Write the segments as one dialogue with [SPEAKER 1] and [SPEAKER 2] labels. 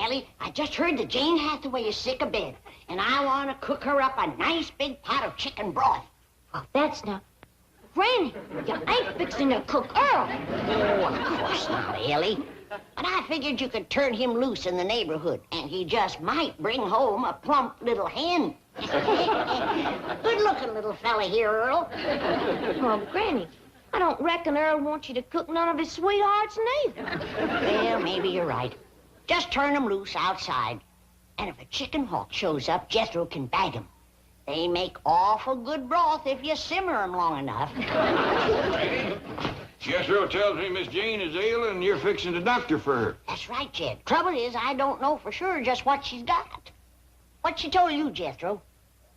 [SPEAKER 1] Elly. I just heard that Jane Hathaway is sick of bed, and I want to cook her up a nice big pot of chicken broth.
[SPEAKER 2] Oh, that's not... Granny, you ain't fixing to cook Earl.
[SPEAKER 1] Oh, of course not, Elly. But I figured you could turn him loose in the neighborhood, and he just might bring home a plump little hen. Good-looking little fella here, Earl.
[SPEAKER 2] Well, Granny, I don't reckon Earl wants you to cook none of his sweethearts neither.
[SPEAKER 1] Well, maybe you're right. Just turn him loose outside. And if a chicken hawk shows up, Jethro can bag him. They make awful good broth if you simmer them long enough.
[SPEAKER 3] Jethro tells me Miss Jane is ill and you're fixing the doctor for her.
[SPEAKER 1] That's right, Jed. Trouble is, I don't know for sure just what she's got. What she told you, Jethro?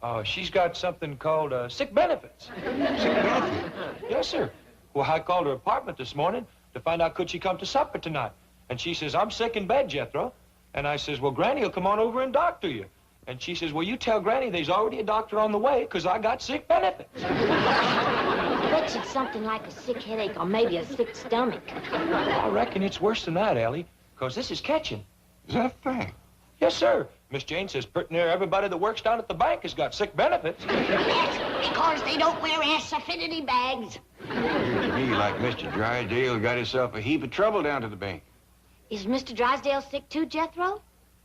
[SPEAKER 4] Oh, she's got something called sick benefits.
[SPEAKER 3] Sick benefit?
[SPEAKER 4] Yes, sir. Well, I called her apartment this morning to find out could she come to supper tonight. And she says, I'm sick in bed, Jethro. And I says, well, Granny will come on over and doctor you. And she says, well, you tell Granny there's already a doctor on the way because I got sick benefits.
[SPEAKER 2] I bet it's something like a sick headache or maybe a sick stomach.
[SPEAKER 4] I reckon it's worse than that, Elly, because this is catching.
[SPEAKER 3] Is that fact?
[SPEAKER 4] Yes, sir. Miss Jane says pretty near everybody that works down at the bank has got sick benefits.
[SPEAKER 1] That's because they don't wear ass-affinity bags.
[SPEAKER 3] Appears to me like Mr. Drysdale got himself a heap of trouble down to the bank.
[SPEAKER 2] Is Mr. Drysdale sick too, Jethro?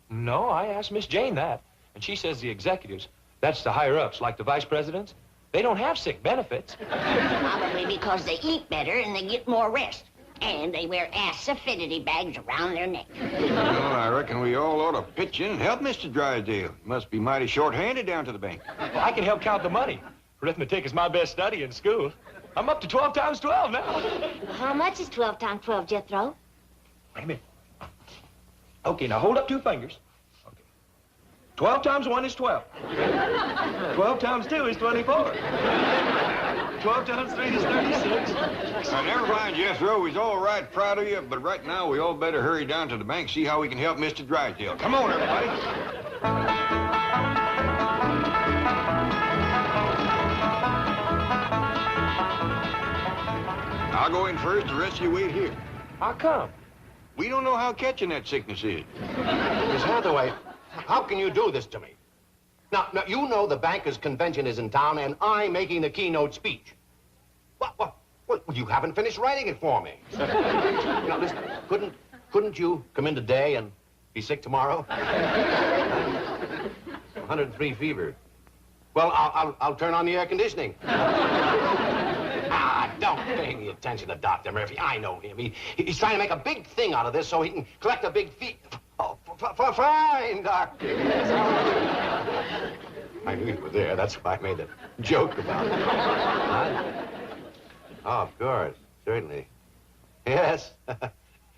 [SPEAKER 4] No, I asked Miss Jane that. And she says the executives, that's the higher-ups, like the vice presidents, they don't have sick benefits.
[SPEAKER 1] Probably because they eat better and they get more rest. And they wear ass-affinity bags around their neck.
[SPEAKER 3] Well, I reckon we all ought to pitch in and help Mr. Drysdale. He must be mighty short-handed down to the bank.
[SPEAKER 4] Well, I can help count the money. Arithmetic is my best study in school. I'm up to 12 times 12 now.
[SPEAKER 2] Well, how much is 12 times 12, Jethro?
[SPEAKER 4] Wait a minute. Okay, now hold up 2 fingers. 12 times 1 is 12. 12 times 2 is 24. 12 times 3 is 36.
[SPEAKER 3] Now, never mind, Jethro. We's all right, proud of you, but right now we all better hurry down to the bank, see how we can help Mr. Drysdale. Come on, everybody. I'll go in first, the rest of you wait here.
[SPEAKER 4] How come?
[SPEAKER 3] We don't know how catching that sickness is.
[SPEAKER 5] Miss Hathaway, how can you do this to me? Now, you know the bankers' convention is in town, and I'm making the keynote speech. What? Well, you haven't finished writing it for me. Now, listen, couldn't you come in today and be sick tomorrow? 103 fever. Well, I'll turn on the air conditioning. Don't pay any attention to Dr. Murphy. I know him. He's trying to make a big thing out of this so he can collect a big fee. Oh, fine, Doctor. Yes, I knew you were there. That's why I made a joke about it. Huh? Oh, of course. Certainly. Yes.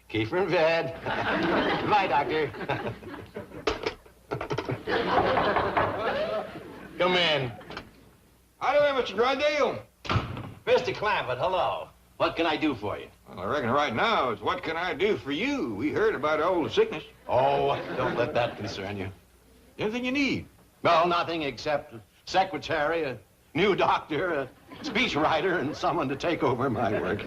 [SPEAKER 5] Keep her in bed. Goodbye, Doctor. Come in.
[SPEAKER 3] How do you, Mr. Drysdale?
[SPEAKER 5] Mr. Clampett, hello. What can I do for you?
[SPEAKER 3] Well, I reckon right now it's what can I do for you? We heard about all the sickness.
[SPEAKER 5] Oh, don't let that concern you.
[SPEAKER 3] Anything you need?
[SPEAKER 5] Well, nothing except a secretary, a new doctor, a speechwriter, and someone to take over my work.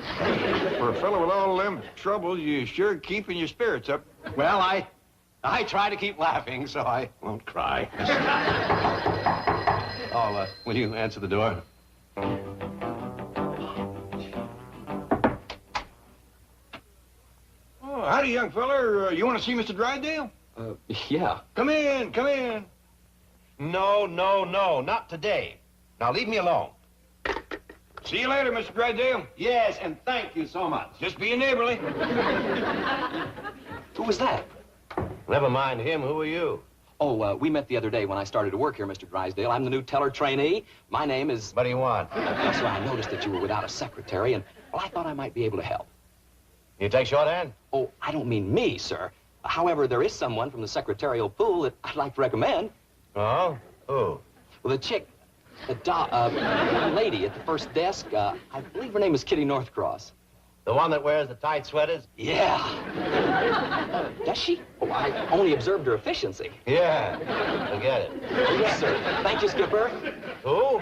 [SPEAKER 3] For a fellow with all them troubles, you sure keeping your spirits up.
[SPEAKER 5] Well, I try to keep laughing so I won't cry. Oh, will you answer the door?
[SPEAKER 3] Howdy, young feller. You want to see Mr. Drysdale?
[SPEAKER 4] Yeah.
[SPEAKER 3] Come in, come in.
[SPEAKER 5] No, not today. Now, leave me alone.
[SPEAKER 3] See you later, Mr. Drysdale.
[SPEAKER 5] Yes, and thank you so much.
[SPEAKER 3] Just being neighborly.
[SPEAKER 4] Who was that?
[SPEAKER 5] Never mind him. Who are you?
[SPEAKER 6] Oh, we met the other day when I started to work here, Mr. Drysdale. I'm the new teller trainee. My name is...
[SPEAKER 5] What do you want?
[SPEAKER 6] Yes, sir, I noticed that you were without a secretary, and, well, I thought I might be able to help.
[SPEAKER 5] You take shorthand?
[SPEAKER 6] Oh, I don't mean me, sir. However, there is someone from the secretarial pool that I'd like to recommend.
[SPEAKER 5] Oh? Who?
[SPEAKER 6] Well, the chick, the lady at the first desk, I believe her name is Kitty Northcross.
[SPEAKER 5] The one that wears the tight sweaters?
[SPEAKER 6] Yeah. Does she? Oh, I only observed her efficiency.
[SPEAKER 5] Yeah. Forget it.
[SPEAKER 6] Oh, yes, sir. Thank you, Skipper.
[SPEAKER 5] Who?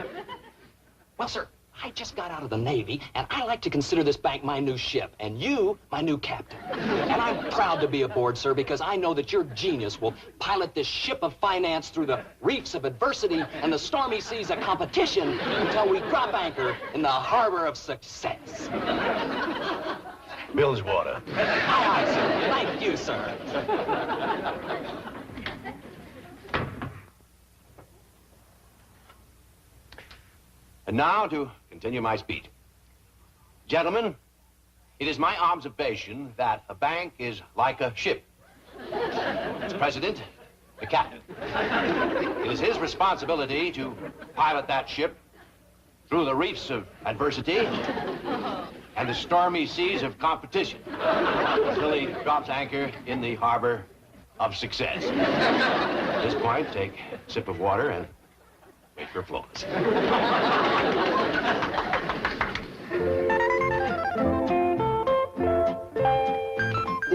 [SPEAKER 6] Well, sir, I just got out of the Navy, and I like to consider this bank my new ship, and you, my new captain. And I'm proud to be aboard, sir, because I know that your genius will pilot this ship of finance through the reefs of adversity and the stormy seas of competition until we drop anchor in the harbor of success.
[SPEAKER 5] Bilgewater.
[SPEAKER 6] Aye, aye, sir. Thank you, sir.
[SPEAKER 5] And now to continue my speech. Gentlemen, it is my observation that a bank is like a ship. Its president, the captain. It is his responsibility to pilot that ship through the reefs of adversity and the stormy seas of competition until he drops anchor in the harbor of success. At this point, take a sip of water and wait for applause.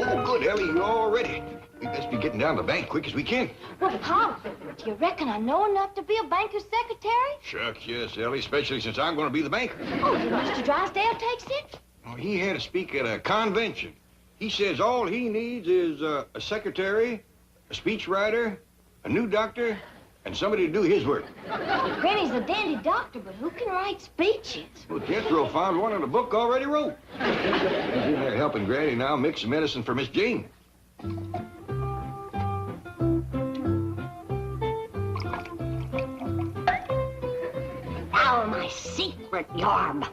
[SPEAKER 3] Oh, good, Elly, you're all ready. We best be getting down to the bank quick as we can.
[SPEAKER 2] Well, Pop, do you reckon I know enough to be a banker's secretary?
[SPEAKER 3] Shucks, yes, Elly, especially since I'm going to be the banker.
[SPEAKER 2] Oh, did Mr. Drysdale take it?
[SPEAKER 3] Oh, he had to speak at a convention. He says all he needs is a secretary, a speechwriter, a new doctor, and somebody to do his work.
[SPEAKER 2] Granny's a dandy doctor, but who can write speeches?
[SPEAKER 3] Well, Jethro found one in the book already wrote. He's in there helping Granny now mix some medicine for Miss Jane.
[SPEAKER 1] Now my secret yarb.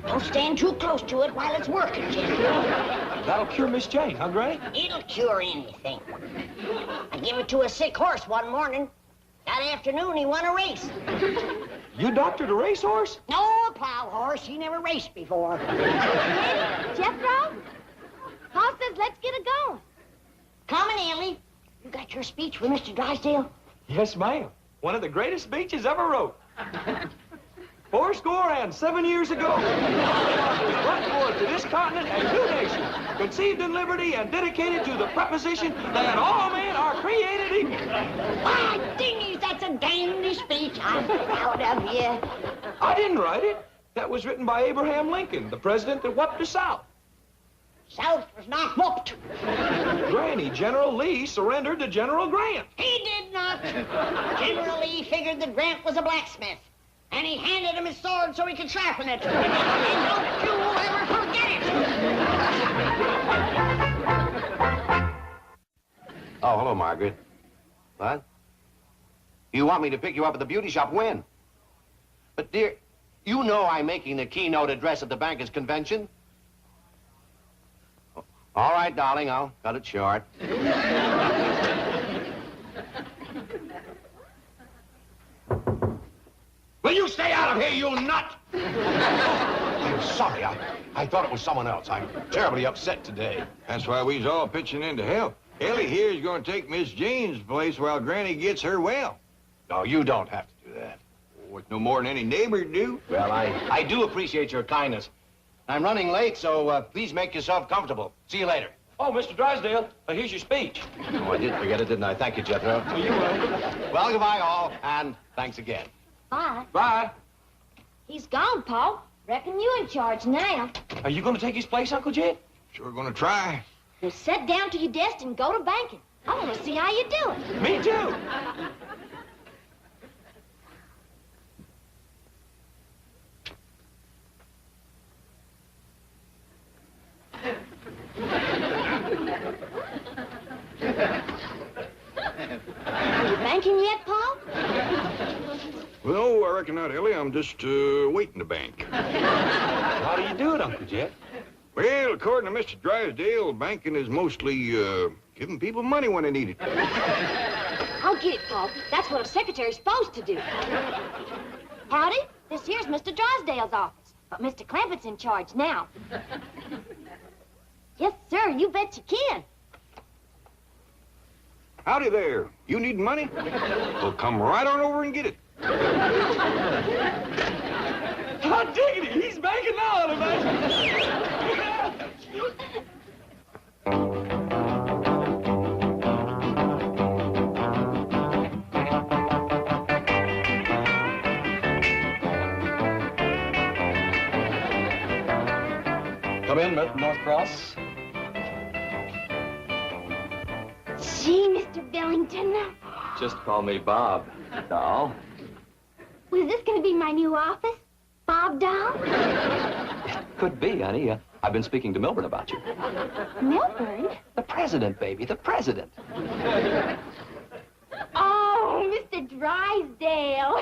[SPEAKER 1] Don't stand too close to it while it's working, Jethro.
[SPEAKER 4] That'll cure Miss Jane, huh, Granny?
[SPEAKER 1] It'll cure anything. I gave it to a sick horse one morning. That afternoon, he won a race.
[SPEAKER 4] You doctored a racehorse?
[SPEAKER 1] No, a plow horse. He never raced before.
[SPEAKER 2] Jethro? Pa says let's get it going.
[SPEAKER 1] Coming, Elly. You got your speech for Mr. Drysdale?
[SPEAKER 4] Yes, ma'am. One of the greatest speeches ever wrote. 7 years ago, brought forth to this continent a new nation, conceived in liberty and dedicated to the proposition that all men are created equal.
[SPEAKER 1] Why, dingies, that's a dandy speech. I'm proud of you.
[SPEAKER 4] I didn't write it. That was written by Abraham Lincoln, the president that whooped the South.
[SPEAKER 1] South was not whooped.
[SPEAKER 4] Granny, General Lee surrendered to General Grant.
[SPEAKER 1] He did not. General Lee figured that Grant was a blacksmith, and he handed him his sword so he could sharpen it. And don't you ever forget it.
[SPEAKER 5] Oh, hello, Margaret. What? You want me to pick you up at the beauty shop when? But, dear, you know I'm making the keynote address at the bankers' convention. All right, darling, I'll cut it short.
[SPEAKER 3] Will you stay out of here, you nut?
[SPEAKER 5] I'm sorry. I thought it was someone else. I'm terribly upset today.
[SPEAKER 3] That's why we's all pitching in to help. Elly here is going to take Miss Jane's place while Granny gets her well.
[SPEAKER 5] No, you don't have to do that.
[SPEAKER 3] Oh, it's no more than any neighbor'd do.
[SPEAKER 5] Well, I do appreciate your kindness. I'm running late, so please make yourself comfortable. See you later.
[SPEAKER 4] Oh, Mr. Drysdale, here's your speech.
[SPEAKER 5] Oh, I did forget it, didn't I? Thank you, Jethro.
[SPEAKER 4] Well, you will.
[SPEAKER 5] Well, goodbye, all, and thanks again.
[SPEAKER 2] Bye.
[SPEAKER 4] Bye.
[SPEAKER 2] He's gone, Pa. Reckon you in charge now.
[SPEAKER 4] Are you going to take his place, Uncle Jed?
[SPEAKER 3] Sure gonna try.
[SPEAKER 2] Well, sit down to your desk and go to banking. I want to see how you do it.
[SPEAKER 4] Me too.
[SPEAKER 2] Are you banking yet, Pa?
[SPEAKER 3] Well, I reckon not, Elly. I'm just waiting to bank.
[SPEAKER 4] How do you do it, Uncle Jed?
[SPEAKER 3] Well, according to Mr. Drysdale, banking is mostly giving people money when they need it.
[SPEAKER 2] I'll get it, Pa. That's what a secretary's supposed to do. Howdy, this here's Mr. Drysdale's office, but Mr. Clampetts in charge now. Yes, sir, you bet you can.
[SPEAKER 3] Howdy there. You need money? Well, come right on over and get it.
[SPEAKER 4] Hot diggity, he's banking now, Elly, man. Come in, Mr. Northcross.
[SPEAKER 2] Gee, Mr. Billington.
[SPEAKER 6] Just call me Bob, doll.
[SPEAKER 2] Was this going to be my new office? Bob Doll?
[SPEAKER 6] Could be, honey. I've been speaking to Milburn about you.
[SPEAKER 2] Milburn?
[SPEAKER 6] The president, baby, the president.
[SPEAKER 2] Oh, Mr. Drysdale.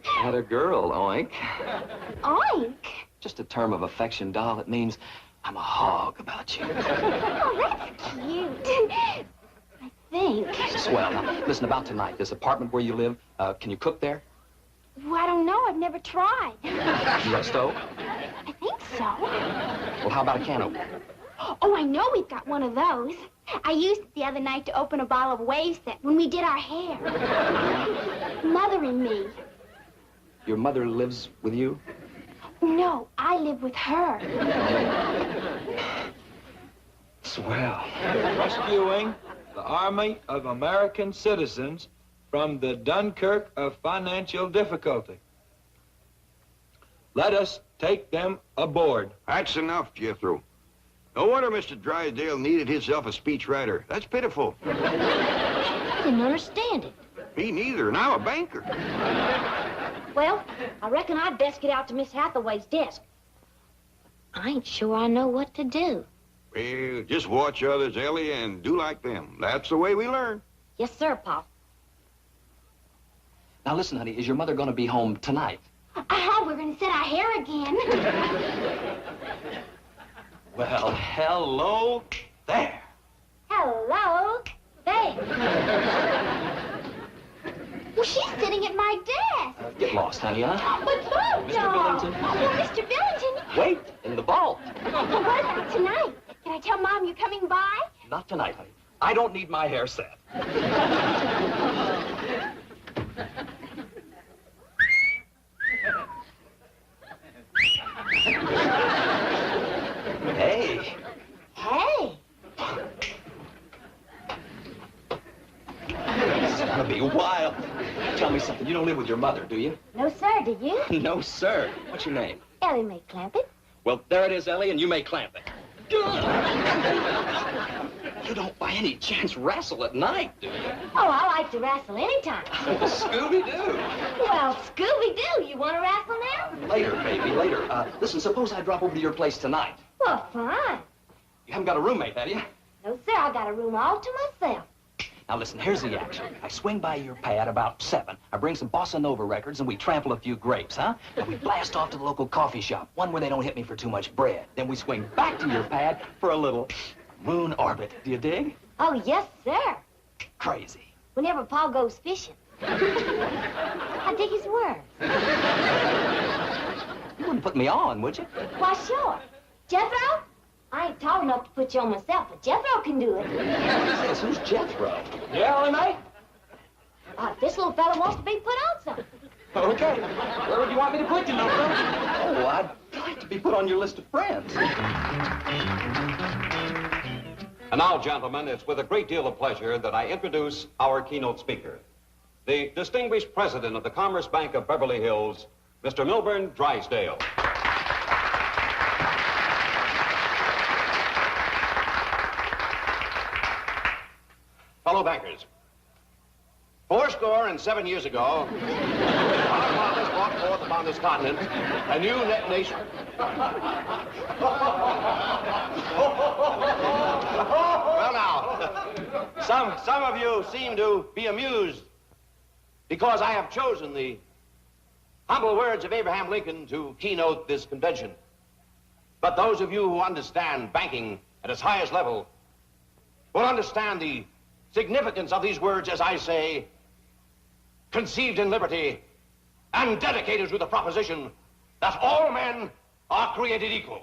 [SPEAKER 6] Had a girl, oink.
[SPEAKER 2] Oink?
[SPEAKER 6] Just a term of affection, doll. It means I'm a hog about you.
[SPEAKER 2] Oh, that's cute. I think.
[SPEAKER 6] Swell. Now, listen, about tonight, this apartment where you live, can you cook there?
[SPEAKER 2] Well, I don't know. I've never tried.
[SPEAKER 6] You got a stove?
[SPEAKER 2] I think so.
[SPEAKER 6] Well, how about a can opener?
[SPEAKER 2] Oh, I know we've got one of those. I used it the other night to open a bottle of wave set when we did our hair. Mother and me.
[SPEAKER 6] Your mother lives with you?
[SPEAKER 2] No, I live with her.
[SPEAKER 6] Swell.
[SPEAKER 4] Rescuing the Army of American citizens from the Dunkirk of financial difficulty. Let us take them aboard.
[SPEAKER 3] That's enough, Jethro. No wonder Mr. Drysdale needed himself a speechwriter. That's pitiful.
[SPEAKER 2] I didn't understand it.
[SPEAKER 3] Me neither, and I'm a banker.
[SPEAKER 2] Well, I reckon I'd best get out to Miss Hathaway's desk. I ain't sure I know what to do.
[SPEAKER 3] Well, just watch others, Elly, and do like them. That's the way we learn.
[SPEAKER 2] Yes, sir, Pop.
[SPEAKER 6] Now, listen, honey, is your mother going to be home tonight?
[SPEAKER 2] We're going to set our hair again.
[SPEAKER 6] Well, hello there.
[SPEAKER 2] Hello there. Well, she's sitting at my desk.
[SPEAKER 6] Get lost, honey, huh?
[SPEAKER 2] But Bob,
[SPEAKER 6] Mr. Billington.
[SPEAKER 2] Oh, Mr. Billington.
[SPEAKER 6] Wait, in the vault.
[SPEAKER 2] But what about tonight? Can I tell Mom you're coming by?
[SPEAKER 6] Not tonight, honey. I don't need my hair set. Hey.
[SPEAKER 2] Hey.
[SPEAKER 6] It's gonna be wild. Tell me something. You don't live with your mother, do you?
[SPEAKER 2] No, sir, do you?
[SPEAKER 6] No, sir. What's your name?
[SPEAKER 2] Elly May Clampett.
[SPEAKER 6] Well, there it is, Elly, and you may clamp it. You don't by any chance wrestle at night, do you?
[SPEAKER 2] Oh, I like to wrestle anytime.
[SPEAKER 6] Scooby-Doo.
[SPEAKER 2] Well, Scooby-Doo, you want to wrestle now?
[SPEAKER 6] Later, baby, later. Listen, suppose I drop over to your place tonight.
[SPEAKER 2] Well, fine.
[SPEAKER 6] You haven't got a roommate, have you?
[SPEAKER 2] No, sir, I got a room all to myself.
[SPEAKER 6] Now, listen, here's the action. I swing by your pad about 7. I bring some bossa nova records, and we trample a few grapes, huh? And we blast off to the local coffee shop, one where they don't hit me for too much bread. Then we swing back to your pad for a little moon orbit. Do you dig?
[SPEAKER 2] Oh, yes, sir.
[SPEAKER 6] Crazy.
[SPEAKER 2] Whenever Paul goes fishing. I dig his words.
[SPEAKER 6] You wouldn't put me on, would you?
[SPEAKER 2] Why, sure. Jethro? I ain't tall enough to put you on myself, but Jethro can do it.
[SPEAKER 6] Yes, who's Jethro?
[SPEAKER 4] Yeah, Elly, mate?
[SPEAKER 2] This little fella wants to be put on something.
[SPEAKER 4] Okay. Where would you want me to put you, little fella?
[SPEAKER 6] Oh, I'd like to be put on your list of friends.
[SPEAKER 7] And now, gentlemen, it's with a great deal of pleasure that I introduce our keynote speaker, the distinguished president of the Commerce Bank of Beverly Hills, Mr. Milburn Drysdale. Fellow bankers,
[SPEAKER 5] 407 years ago, our fathers brought forth upon this continent a new nation. Well, now, some of you seem to be amused because I have chosen the humble words of Abraham Lincoln to keynote this convention. But those of you who understand banking at its highest level will understand the significance of these words as I say, conceived in liberty and dedicated to the proposition that all men are created equal.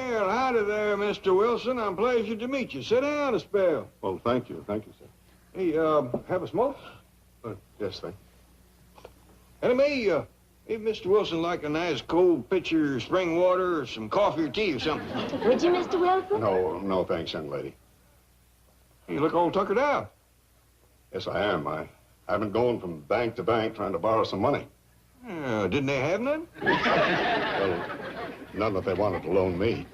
[SPEAKER 3] Well, howdy there, Mr. Wilson. I'm pleased to meet you. Sit down a spell.
[SPEAKER 8] Well, thank you, sir.
[SPEAKER 3] Hey, have a smoke?
[SPEAKER 8] Yes, thank
[SPEAKER 3] And maybe Mr. Wilson like a nice cold pitcher of spring water or some coffee or tea or something.
[SPEAKER 2] Would you, Mr. Wilson?
[SPEAKER 8] No, thanks, young lady.
[SPEAKER 3] You look all tuckered out.
[SPEAKER 8] Yes, I am. I've been going from bank to bank trying to borrow some money.
[SPEAKER 3] Didn't they have none?
[SPEAKER 8] Well, none that they wanted to loan me.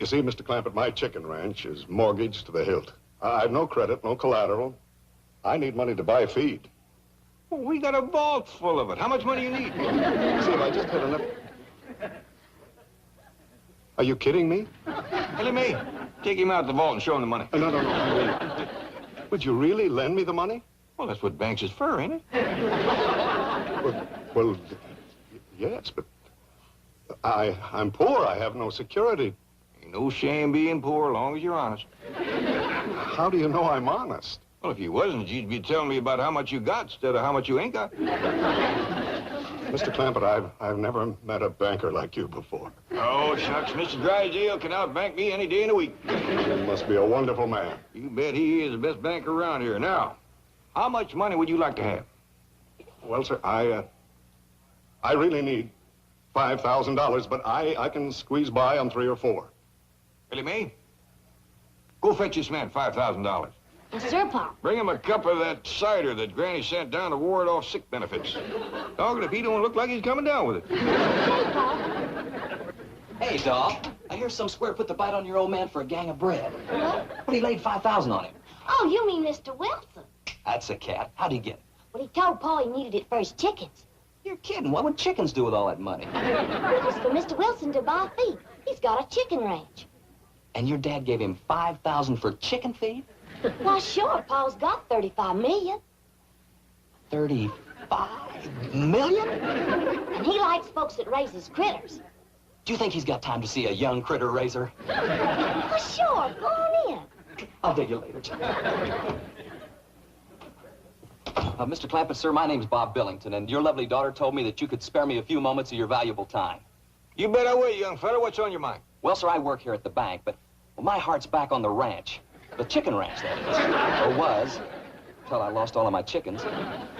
[SPEAKER 8] You see, Mr. Clampett, my chicken ranch is mortgaged to the hilt. I've no credit, no collateral. I need money to buy feed.
[SPEAKER 3] Well, we got a vault full of it. How much money you need?
[SPEAKER 8] See, if I just had enough... Are you kidding me?
[SPEAKER 3] Elly May, take him out the vault and show him the money.
[SPEAKER 8] No. Would you really lend me the money?
[SPEAKER 3] Well, that's what banks is for, ain't it?
[SPEAKER 8] Well, yes, but I'm poor. I have no security.
[SPEAKER 3] Ain't no shame being poor as long as you're honest.
[SPEAKER 8] How do you know I'm honest?
[SPEAKER 3] Well, if you wasn't, you'd be telling me about how much you got instead of how much you ain't got.
[SPEAKER 8] Mr. Clampett, I've never met a banker like you before.
[SPEAKER 3] Oh, shucks, Mr. Drysdale can outbank me any day in the week.
[SPEAKER 8] You must be a wonderful man.
[SPEAKER 3] You bet he is the best banker around here. Now, how much money would you like to have?
[SPEAKER 8] Well, sir, I really need $5,000, but I can squeeze by on 3 or 4.
[SPEAKER 3] Elly May, go fetch this man $5,000.
[SPEAKER 2] Yes, sir, Pa.
[SPEAKER 3] Bring him a cup of that cider that Granny sent down to ward off sick benefits. Doggone if he don't look like he's coming down with it.
[SPEAKER 2] Okay, Pa.
[SPEAKER 6] Hey, Doc. I hear some square put the bite on your old man for a gang of bread.
[SPEAKER 2] What?
[SPEAKER 6] But he laid $5,000 on him.
[SPEAKER 2] Oh, you mean Mr. Wilson?
[SPEAKER 6] That's a cat. How'd he get it?
[SPEAKER 2] Well, he told Pa he needed it for his chickens.
[SPEAKER 6] You're kidding. What would chickens do with all that money?
[SPEAKER 2] It was for Mr. Wilson to buy feed. He's got a chicken ranch.
[SPEAKER 6] And your dad gave him $5,000 for chicken feed?
[SPEAKER 2] Why, sure, Paul's got $35 million.
[SPEAKER 6] 35 million?
[SPEAKER 2] And he likes folks that raises critters.
[SPEAKER 6] Do you think he's got time to see a young critter raiser?
[SPEAKER 2] Well, sure, go on in.
[SPEAKER 6] I'll dig you later, Chuck. Mr. Clampett, sir, my name's Bob Billington, and your lovely daughter told me that you could spare me a few moments of your valuable time.
[SPEAKER 3] You bet I will, young fella. What's on your mind?
[SPEAKER 6] Well, sir, I work here at the bank, but my heart's back on the ranch. The chicken ranch, that is. Or was, until I lost all of my chickens.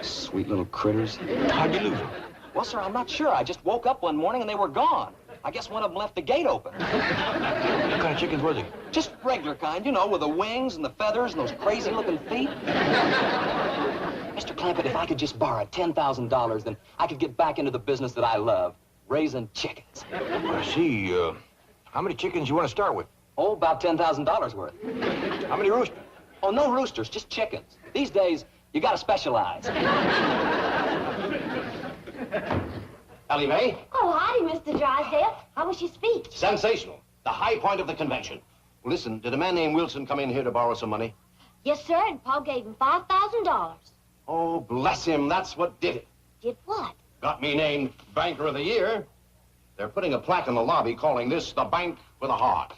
[SPEAKER 6] Sweet little critters.
[SPEAKER 3] How'd you lose them?
[SPEAKER 6] Well, sir, I'm not sure. I just woke up one morning and they were gone. I guess one of them left the gate open.
[SPEAKER 3] What kind of chickens were they?
[SPEAKER 6] Just regular kind, you know, with the wings and the feathers and those crazy-looking feet. Mr. Clampett, if I could just borrow $10,000, then I could get back into the business that I love, raising chickens.
[SPEAKER 3] I see. How many chickens you want to start with?
[SPEAKER 6] Oh, about $10,000 worth.
[SPEAKER 3] How many roosters?
[SPEAKER 6] Oh, no roosters, just chickens. These days, you gotta specialize.
[SPEAKER 5] Elly May?
[SPEAKER 2] Oh, howdy, Mr. Drysdale. How was your speech?
[SPEAKER 5] Sensational. The high point of the convention. Listen, did a man named Wilson come in here to borrow some money?
[SPEAKER 2] Yes, sir, and Paul gave him $5,000.
[SPEAKER 5] Oh, bless him. That's what did it.
[SPEAKER 2] Did what?
[SPEAKER 5] Got me named Banker of the Year. They're putting a plaque in the lobby calling this the Bank with a Heart.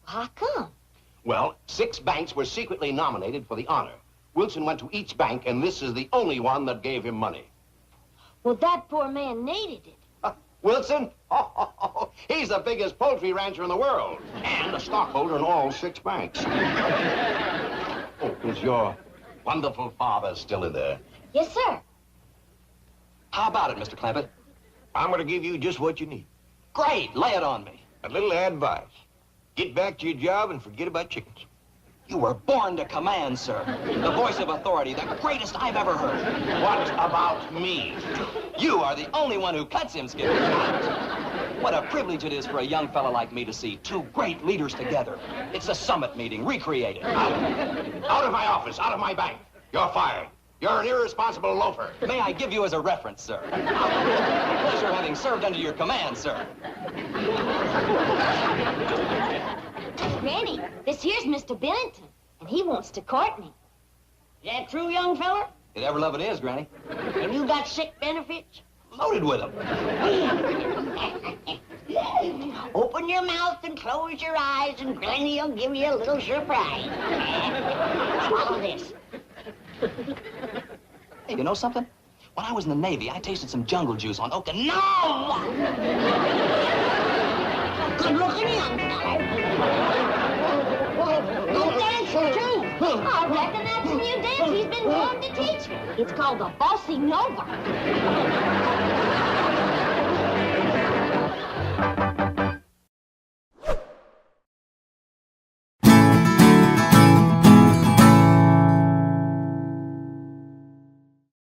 [SPEAKER 2] How come?
[SPEAKER 5] Well, 6 banks were secretly nominated for the honor. Wilson went to each bank, and this is the only one that gave him money.
[SPEAKER 2] Well, that poor man needed it.
[SPEAKER 5] Wilson? He's the biggest poultry rancher in the world, and a stockholder in all 6 banks. Oh, is your wonderful father still in there?
[SPEAKER 2] Yes, sir.
[SPEAKER 6] How about it, Mr. Clampett?
[SPEAKER 3] I'm going to give you just what you need.
[SPEAKER 6] Great, lay it on me.
[SPEAKER 3] A little advice. Get back to your job and forget about chickens.
[SPEAKER 6] You were born to command, sir. The voice of authority, the greatest I've ever heard.
[SPEAKER 5] What about me?
[SPEAKER 6] You are the only one who cuts him, Skipper. What a privilege it is for a young fella like me to see 2 great leaders together. It's a summit meeting, recreated.
[SPEAKER 5] Out of my office, out of my bank. You're fired. You're an irresponsible loafer.
[SPEAKER 6] May I give you as a reference, sir? Pleasure having served under your command, sir.
[SPEAKER 2] Granny, this here's Mr. Billington, and he wants to court me.
[SPEAKER 1] Is that true, young fella?
[SPEAKER 6] It ever love it is, Granny.
[SPEAKER 1] And you got sick benefits?
[SPEAKER 6] Loaded with them.
[SPEAKER 1] Open your mouth and close your eyes, and Granny will give you a little surprise. Swallow this.
[SPEAKER 6] Hey, you know something? When I was in the Navy, I tasted some jungle juice on Okinawa.
[SPEAKER 1] good-looking young fellow. Good dancer, too.
[SPEAKER 2] I reckon that's a new dance he's been wanting to teach me. It's called the Bossy Nova.